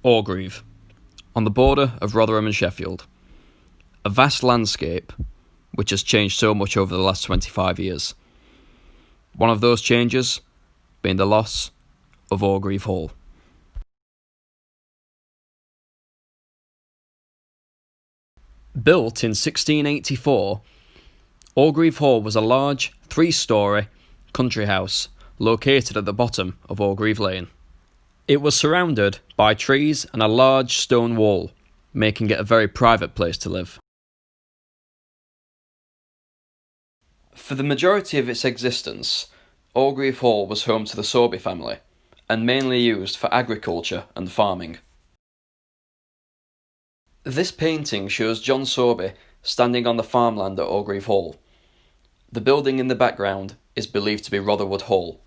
Orgreave, on the border of Rotherham and Sheffield. A vast landscape which has changed so much over the last 25 years. One of those changes being the loss of Orgreave Hall. Built in 1684, Orgreave Hall was a large, three-storey country house located at the bottom of Orgreave Lane. It was surrounded by trees and a large stone wall, making it a very private place to live. For the majority of its existence, Orgreave Hall was home to the Sorby family, and mainly used for agriculture and farming. This painting shows John Sorby standing on the farmland at Orgreave Hall. The building in the background is believed to be Rutherwood Hall.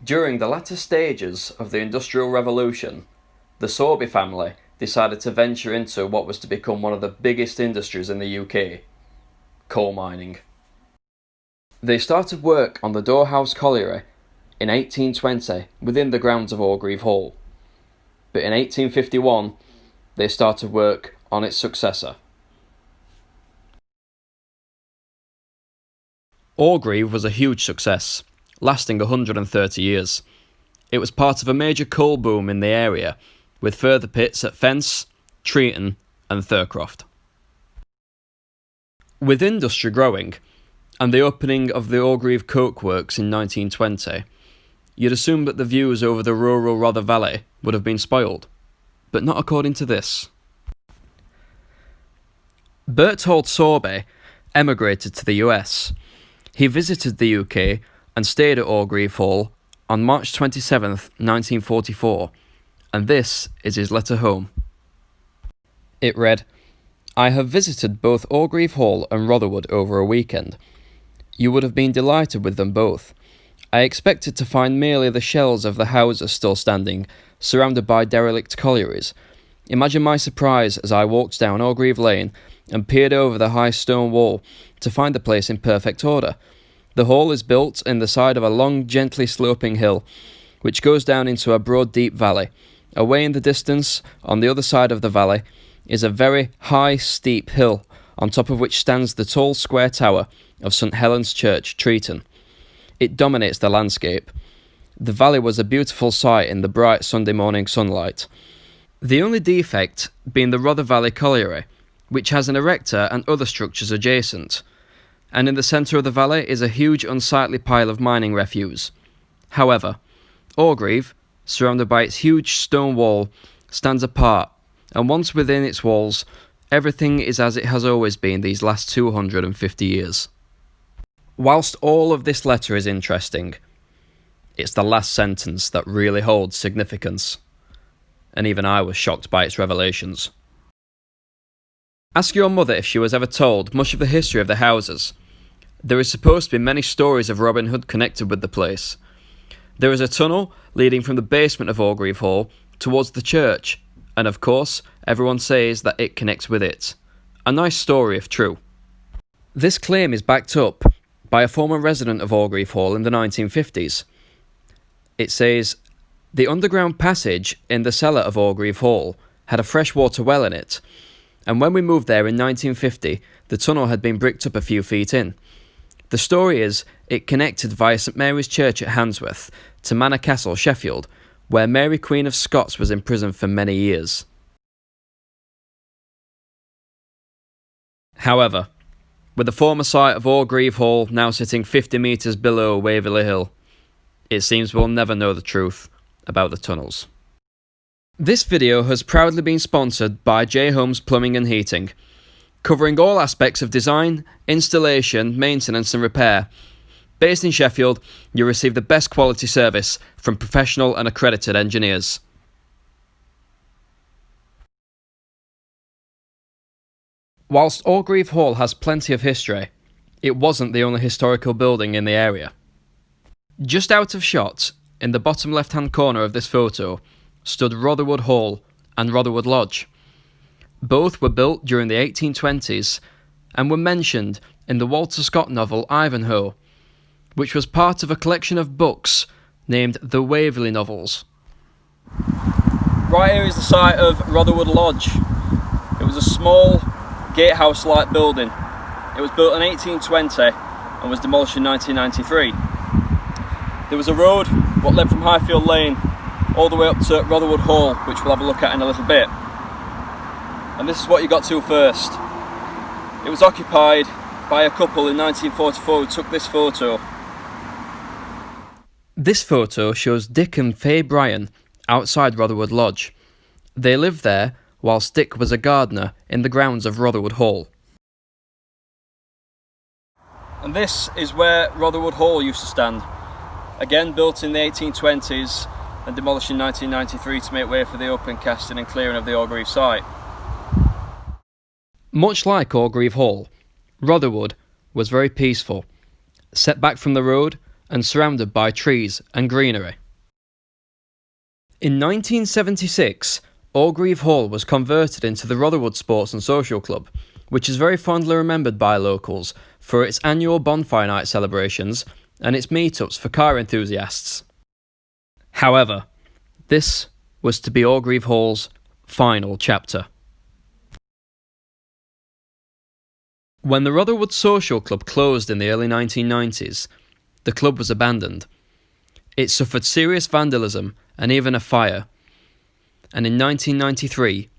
During the latter stages of the Industrial Revolution, the Sorby family decided to venture into what was to become one of the biggest industries in the UK, coal mining. They started work on the Doorhouse Colliery in 1820 within the grounds of Orgreave Hall, but in 1851 they started work on its successor. Orgreave was a huge success, lasting 130 years. It was part of a major coal boom in the area, with further pits at Fence, Treeton and Thurcroft. With industry growing, and the opening of the Orgreave Coke Works in 1920, you'd assume that the views over the rural Rother Valley would have been spoiled, but not according to this. Berthold Sorby emigrated to the US. He visited the UK and stayed at Orgreave Hall on March 27, 1944, and this is his letter home. It read, "I have visited both Orgreave Hall and Rotherwood over a weekend. You would have been delighted with them both. I expected to find merely the shells of the houses still standing, surrounded by derelict collieries. Imagine my surprise as I walked down Orgreave Lane and peered over the high stone wall to find the place in perfect order. The hall is built in the side of a long, gently sloping hill, which goes down into a broad, deep valley. Away in the distance, on the other side of the valley, is a very high, steep hill, on top of which stands the tall square tower of St Helen's Church, Treeton. It dominates the landscape. The valley was a beautiful sight in the bright Sunday morning sunlight. The only defect being the Rother Valley Colliery, which has an erector and other structures adjacent, and in the centre of the valley is a huge unsightly pile of mining refuse. However, Orgreave, surrounded by its huge stone wall, stands apart, and once within its walls, everything is as it has always been these last 250 years. Whilst all of this letter is interesting, it's the last sentence that really holds significance, and even I was shocked by its revelations. Ask your mother if she was ever told much of the history of the houses. There is supposed to be many stories of Robin Hood connected with the place. There is a tunnel leading from the basement of Orgreave Hall towards the church, and of course, everyone says that it connects with it. A nice story if true. This claim is backed up by a former resident of Orgreave Hall in the 1950s. It says, "The underground passage in the cellar of Orgreave Hall had a freshwater well in it, and when we moved there in 1950, the tunnel had been bricked up a few feet in. The story is it connected via St Mary's Church at Handsworth to Manor Castle, Sheffield, where Mary Queen of Scots was imprisoned for many years." However, with the former site of Orgreave Hall now sitting 50 metres below Waverley Hill, it seems we'll never know the truth about the tunnels. This video has proudly been sponsored by J Homes Plumbing and Heating, covering all aspects of design, installation, maintenance and repair. Based in Sheffield, you receive the best quality service from professional and accredited engineers. Whilst Orgreave Hall has plenty of history, it wasn't the only historical building in the area. Just out of shot, in the bottom left-hand corner of this photo, stood Rutherwood Hall and Rutherwood Lodge. Both were built during the 1820s and were mentioned in the Walter Scott novel Ivanhoe. which was part of a collection of books named the Waverley Novels. Right here is the site of Rutherwood Lodge. It was a small gatehouse-like building. It was built in 1820 and was demolished in 1993. There was a road what led from Highfield Lane all the way up to Rutherwood Hall, which we'll have a look at in a little bit. And this is what you got to first. It was occupied by a couple in 1944 who took this photo. This photo shows Dick and Fay Bryan outside Rutherwood Lodge. They lived there whilst Dick was a gardener in the grounds of Rutherwood Hall. And this is where Rutherwood Hall used to stand. Again built in the 1820s and demolished in 1993 to make way for the open casting and clearing of the Orgreave site. Much like Orgreave Hall, Rutherwood was very peaceful, set back from the road and surrounded by trees and greenery. In 1976, Orgreave Hall was converted into the Rutherwood Sports and Social Club, which is very fondly remembered by locals for its annual bonfire night celebrations and its meetups for car enthusiasts. However, this was to be Orgreave Hall's final chapter. When the Rutherwood Social Club closed in the early 1990s, the club was abandoned. It suffered serious vandalism and even a fire, and in 1993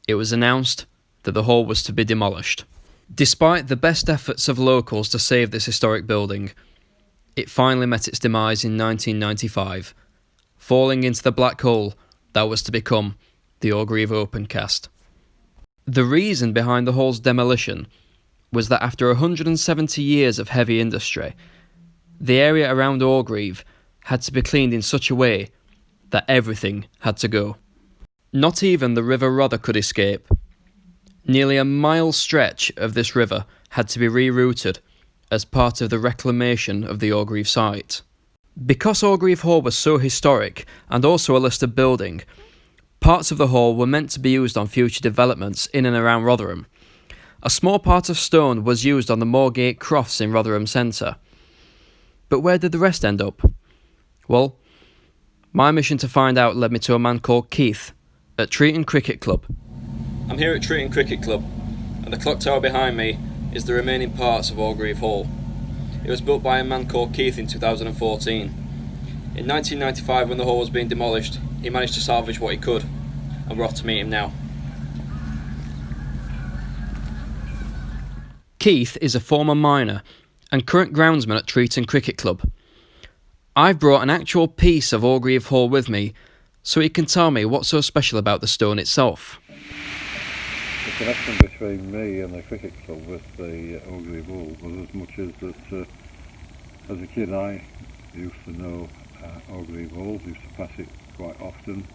it was announced that the hall was to be demolished. Despite the best efforts of locals to save this historic building, it finally met its demise in 1995, falling into the black hole that was to become the Orgreave Opencast. The reason behind the hall's demolition was that after 170 years of heavy industry, the area around Orgreave had to be cleaned in such a way that everything had to go. Not even the River Rother could escape. Nearly a mile stretch of this river had to be rerouted as part of the reclamation of the Orgreave site. Because Orgreave Hall was so historic and also a listed building, parts of the hall were meant to be used on future developments in and around Rotherham. A small part of stone was used on the Moorgate Crofts in Rotherham Centre. But where did the rest end up? Well, my mission to find out led me to a man called Keith at Treeton Cricket Club. I'm here at Treeton Cricket Club, and the clock tower behind me is the remaining parts of Orgreave Hall. It was built by a man called Keith in 2014. In 1995, when the hall was being demolished, he managed to salvage what he could, and we're off to meet him now. Keith is a former miner and current groundsman at Treeton Cricket Club. I've brought an actual piece of Orgreave Hall with me, so he can tell me what's so special about the stone itself. The connection between me and the cricket club with the Orgreave Hall was as much as that as a kid I used to know Orgreave Hall, used to pass it quite often,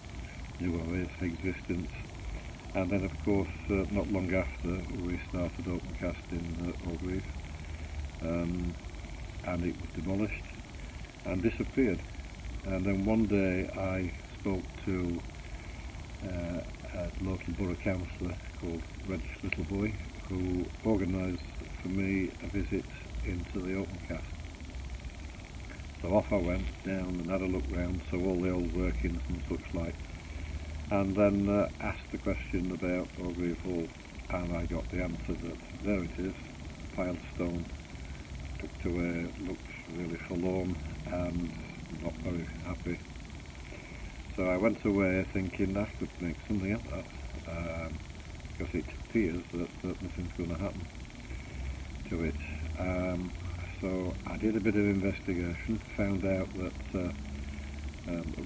knew of its existence, and then of course not long after we started open casting Orgreave, and it was demolished and disappeared. And then one day I spoke to a local borough councillor called Reg Littleboy, who organised for me a visit into the open cast. So off I went down and had a look round, saw all the old workings and such like, and then asked the question about Orgreave Hall, and I got the answer that there it is, a pile of stone, tucked away, looked really forlorn and not very happy. So I went away thinking I could make something of that, because it appears that nothing's going to happen to it. So I did a bit of investigation, found out that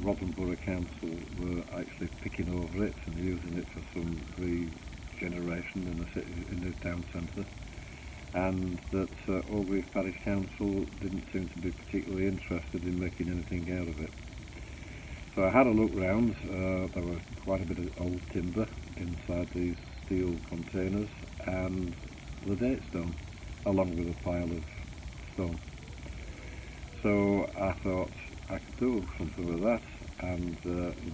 Rotherham Borough Council were actually picking over it and using it for some regeneration in the city, in the town centre, and that Orgreave Parish Council didn't seem to be particularly interested in making anything out of it. So I had a look round. There was quite a bit of old timber inside these steel containers and the date stone, along with a pile of stone. So I thought I could do something with that, and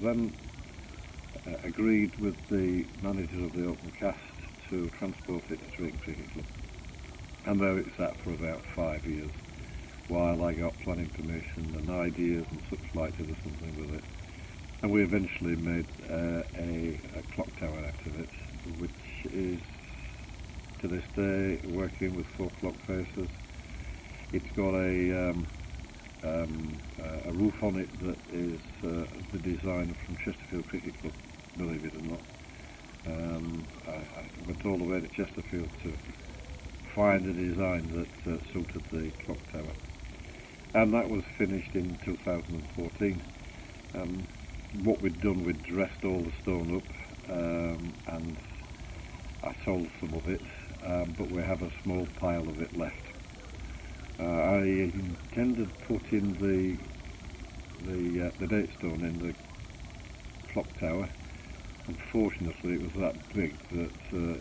then agreed with the manager of the open cast to transport it to Treeton Cricket Club. And there it sat for about 5 years, while I got planning permission and ideas and such like to do something with it. And we eventually made a clock tower out of it, which is to this day working with 4 clock faces. It's got a roof on it that is the design from Chesterfield Cricket Club, believe it or not. I went all the way to Chesterfield to find a design that suited the clock tower, and that was finished in 2014. What we'd done, we'd dressed all the stone up, and I sold some of it, but we have a small pile of it left. I intended putting the date stone in the clock tower. Unfortunately, it was that big that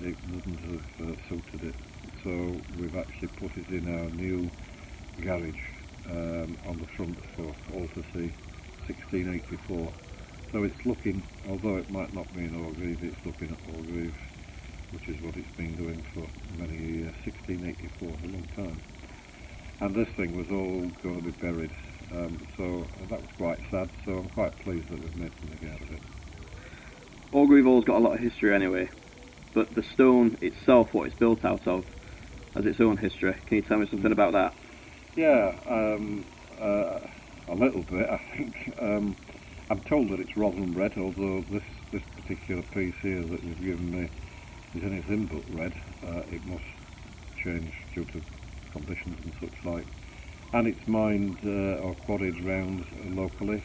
it wouldn't have suited it. So we've actually put it in our new garage on the front for all to see, 1684. So it's looking, although it might not be in Orgreave, it's looking at Orgreave, which is what it's been doing for many years. 1684 is a long time. And this thing was all going to be buried, so that was quite sad, so I'm quite pleased that we've made something out of it. Orgreave Hall's got a lot of history anyway, but the stone itself, what it's built out of, has its own history. Can you tell me something about that? Yeah, a little bit, I think. I'm told that it's rosin red, although this particular piece here that you've given me is anything but red. It must change due to conditions and such like. And it's mined or quarried round locally.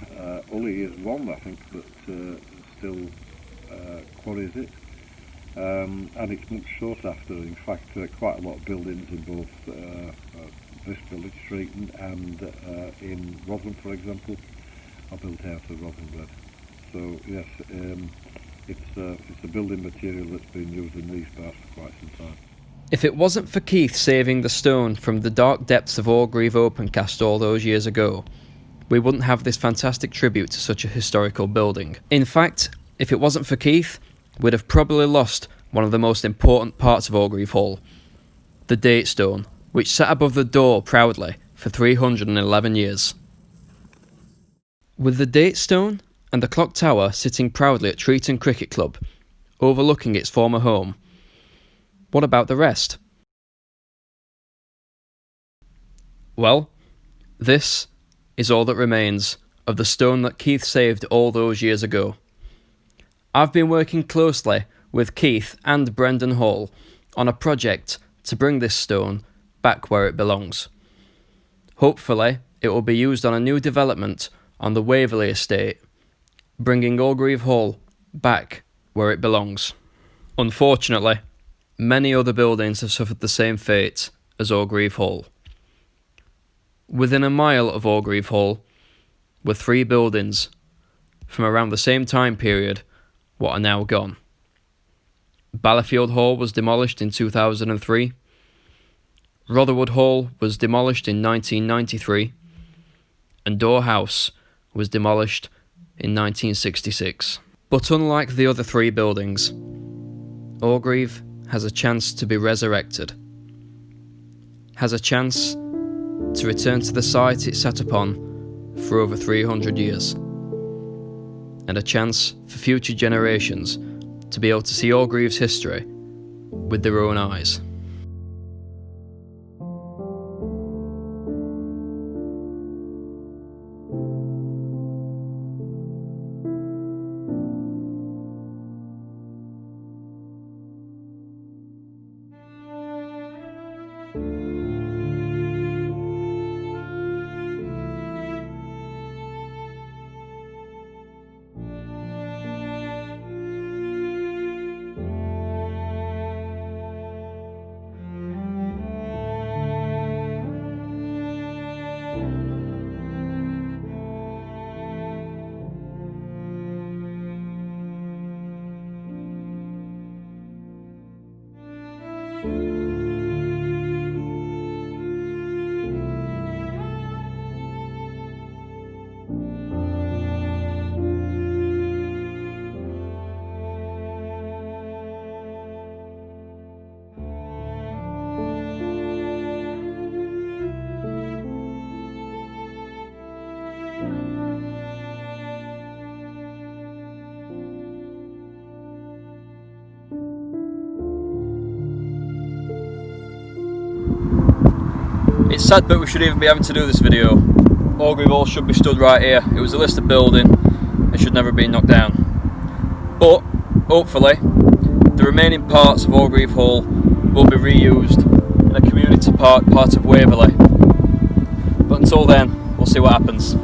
Ully is one, I think, that still quarries it. And it's much sought after. In fact, quite a lot of buildings in both this village street and in Rotherham, for example, are built out of rosin red. So yes, it's a building material that's been used in these parts for quite some time. If it wasn't for Keith saving the stone from the dark depths of Orgreave Opencast all those years ago, we wouldn't have this fantastic tribute to such a historical building. In fact, if it wasn't for Keith, we'd have probably lost one of the most important parts of Orgreave Hall, the date stone, which sat above the door proudly for 311 years. With the date stone and the clock tower sitting proudly at Treeton Cricket Club, overlooking its former home, what about the rest? Well, this is all that remains of the stone that Keith saved all those years ago. I've been working closely with Keith and Brendan Hall on a project to bring this stone back where it belongs. Hopefully, it will be used on a new development on the Waverley estate, bringing Orgreave Hall back where it belongs. Unfortunately, many other buildings have suffered the same fate as Orgreave Hall. Within a mile of Orgreave Hall were 3 buildings from around the same time period what are now gone. Ballafield Hall was demolished in 2003. Rutherwood Hall was demolished in 1993. And Door House was demolished in 1966. But unlike the other 3 buildings, Orgreave has a chance to be resurrected, has a chance to return to the site it sat upon for over 300 years, and a chance for future generations to be able to see Orgreave's history with their own eyes. It's sad that we should even be having to do this video. Orgreave Hall should be stood right here. It was a listed building. It should never have been knocked down. But, hopefully, the remaining parts of Orgreave Hall will be reused in a community park part of Waverley. But until then, we'll see what happens.